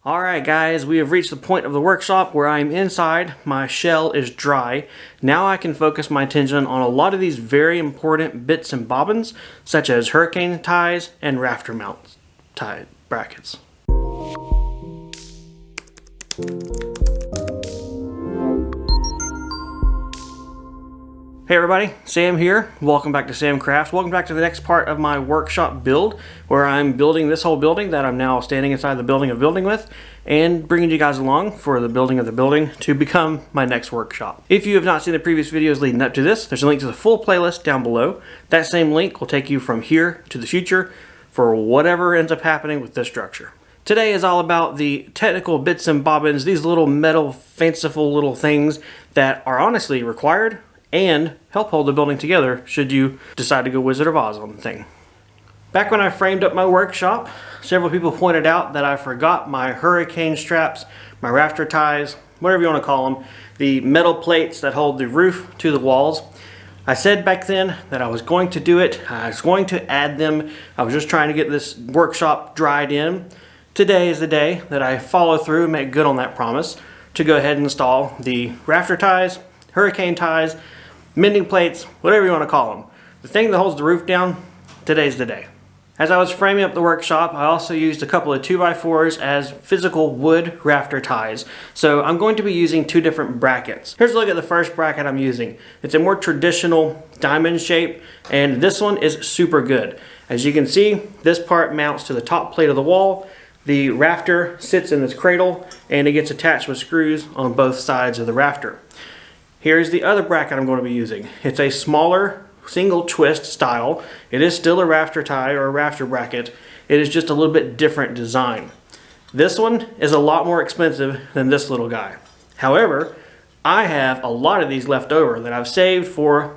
Alright guys, we have reached the point of the workshop where I'm inside, my shell is dry. Now I can focus my attention on a lot of these very important bits and bobbins, such as hurricane ties and rafter mount tie brackets. Hey everybody, Sam here. Welcome back to Samcraft. Welcome back to the next part of my workshop build, where I'm building this whole building that I'm now standing inside the building of building with, and bringing you guys along for the building of the building to become my next workshop. If you have not seen the previous videos leading up to this, there's a link to the full playlist down below. That same link will take you from here to the future for whatever ends up happening with this structure. Today is all about the technical bits and bobbins, these little metal fanciful little things that are honestly required and help hold the building together should you decide to go Wizard of Oz on the thing. Back when I framed up my workshop, several people pointed out that I forgot my hurricane straps, my rafter ties, whatever you want to call them, the metal plates that hold the roof to the walls. I said back then that I was going to do it, I was going to add them, I was just trying to get this workshop dried in. Today is the day that I follow through and make good on that promise to go ahead and install the rafter ties, hurricane ties, mending plates, whatever you want to call them. The thing that holds the roof down, today's the day. As I was framing up the workshop, I also used a couple of 2x4s as physical wood rafter ties. So I'm going to be using two different brackets. Here's a look at the first bracket I'm using. It's a more traditional diamond shape, and this one is super good. As you can see, this part mounts to the top plate of the wall. The rafter sits in this cradle, and it gets attached with screws on both sides of the rafter. Here's the other bracket I'm going to be using. It's a smaller single twist style. It is still a rafter tie or a rafter bracket. It is just a little bit different design. This one is a lot more expensive than this little guy. However, I have a lot of these left over that I've saved for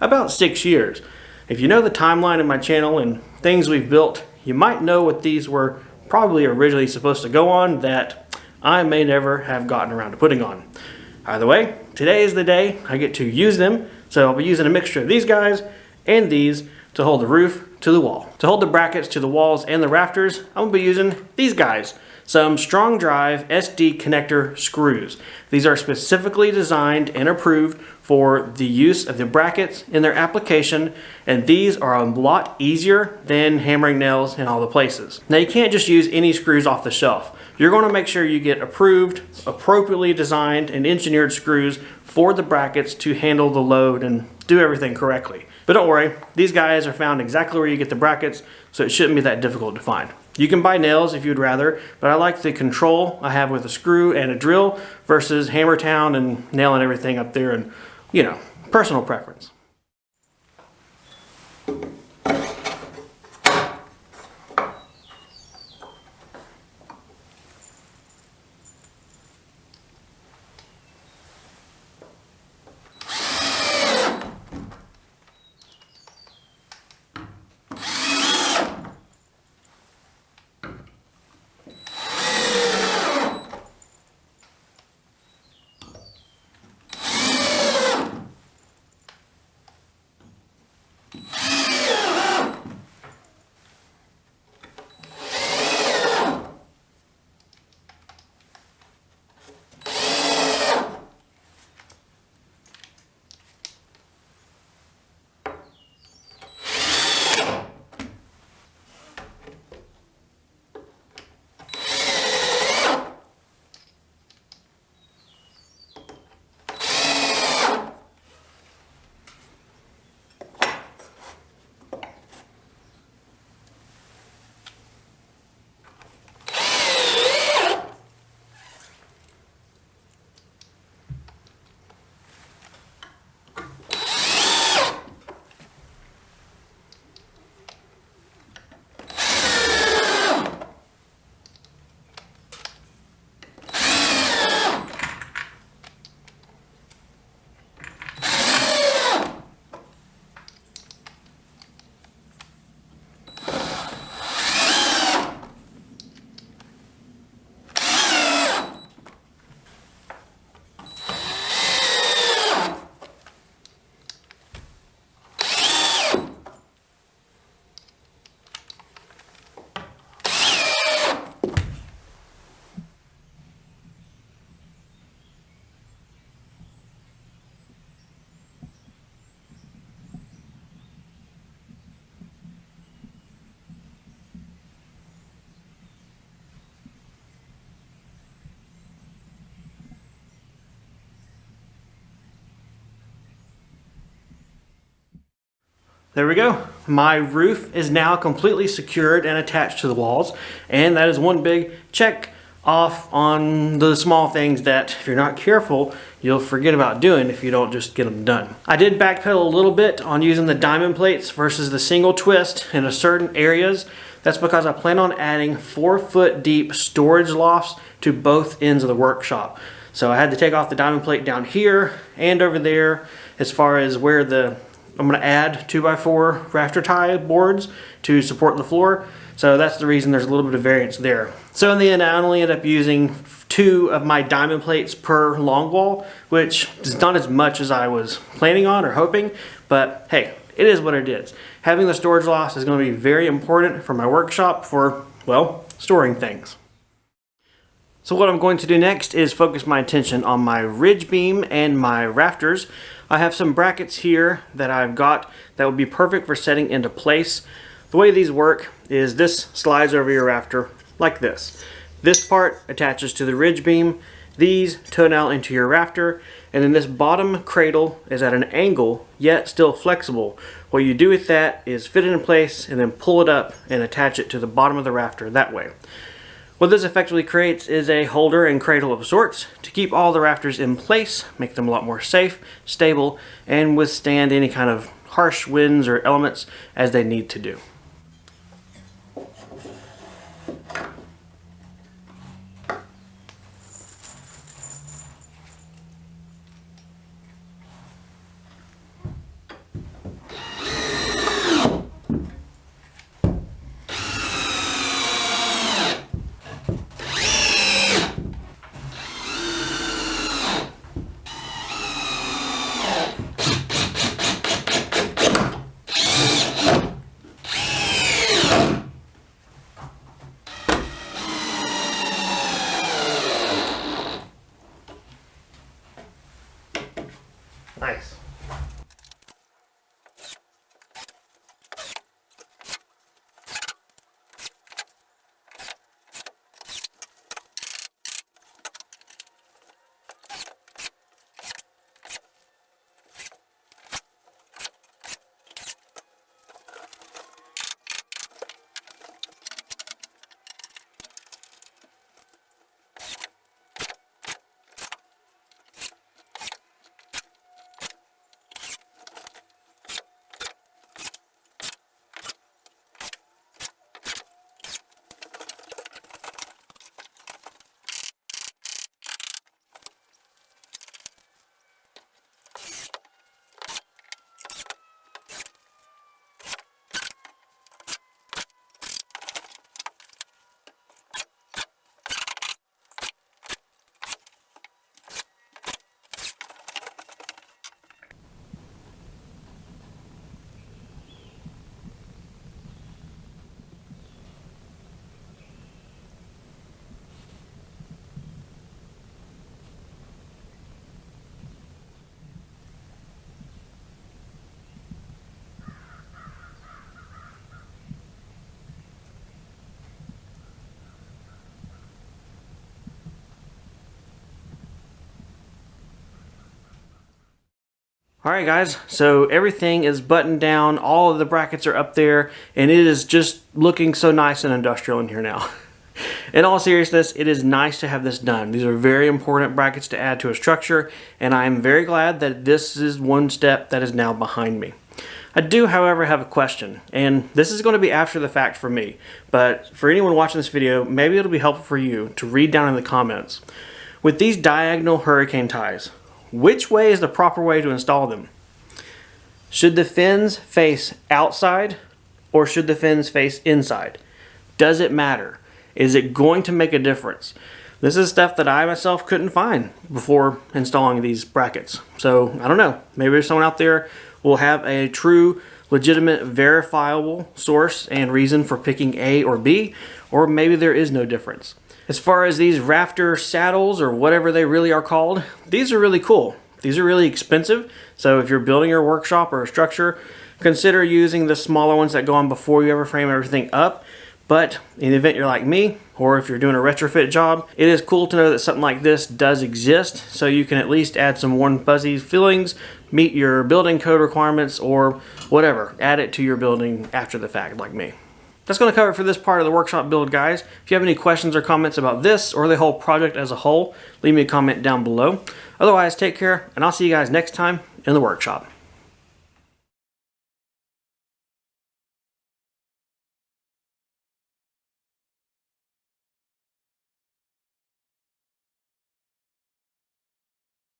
about 6 years. If you know the timeline of my channel and things we've built, you might know what these were probably originally supposed to go on that I may never have gotten around to putting on. Either way, today is the day I get to use them, so I'll be using a mixture of these guys and these to hold the roof to the wall. To hold the brackets to the walls and the rafters, I'm going to be using these guys, some strong drive SD connector screws. These are specifically designed and approved for the use of the brackets in their application, and these are a lot easier than hammering nails in all the places. Now you can't just use any screws off the shelf. You're going to make sure you get approved, appropriately designed and engineered screws for the brackets to handle the load and do everything correctly. But don't worry, these guys are found exactly where you get the brackets, so it shouldn't be that difficult to find. You can buy nails if you'd rather, but I like the control I have with a screw and a drill versus hammer town and nailing everything up there, and, you know, personal preference. There we go. My roof is now completely secured and attached to the walls, and that is one big check off on the small things that if you're not careful you'll forget about doing if you don't just get them done. I did backpedal a little bit on using the diamond plates versus the single twist in certain areas. That's because I plan on adding 4-foot deep storage lofts to both ends of the workshop. So I had to take off the diamond plate down here and over there as far as where I'm going to add 2x4 rafter tie boards to support the floor. So that's the reason there's a little bit of variance there. So in the end, I only end up using 2 of my diamond plates per long wall, which is not as much as I was planning on or hoping, but hey, it is what it is. Having the storage lofts is going to be very important for my workshop for, well, storing things. So what I'm going to do next is focus my attention on my ridge beam and my rafters. I have some brackets here that I've got that would be perfect for setting into place. The way these work is this slides over your rafter like this. This part attaches to the ridge beam, these toe down into your rafter, and then this bottom cradle is at an angle yet still flexible. What you do with that is fit it in place and then pull it up and attach it to the bottom of the rafter that way. What this effectively creates is a holder and cradle of sorts to keep all the rafters in place, make them a lot more safe, stable, and withstand any kind of harsh winds or elements as they need to do. Nice. Alright guys, so everything is buttoned down, all of the brackets are up there, and it is just looking so nice and industrial in here now. In all seriousness, it is nice to have this done. These are very important brackets to add to a structure, and I am very glad that this is one step that is now behind me. I do, however, have a question, and this is going to be after the fact for me, but for anyone watching this video, maybe it'll be helpful for you to read down in the comments. With these diagonal hurricane ties, which way is the proper way to install them? Should the fins face outside or should the fins face inside? Does it matter? Is it going to make a difference? This is stuff that I myself couldn't find before installing these brackets. So I don't know, maybe there's someone out there who will have a true, legitimate, verifiable source and reason for picking A or B, or maybe there is no difference. As far as these rafter saddles, or whatever they really are called, these are really cool. These are really expensive, so if you're building your workshop or a structure, consider using the smaller ones that go on before you ever frame everything up. But in the event you're like me, or if you're doing a retrofit job, it is cool to know that something like this does exist, so you can at least add some warm fuzzy fillings, meet your building code requirements, or whatever. Add it to your building after the fact, like me. That's going to cover it for this part of the workshop build, guys. If you have any questions or comments about this or the whole project as a whole, leave me a comment down below. Otherwise, take care, and I'll see you guys next time in the workshop.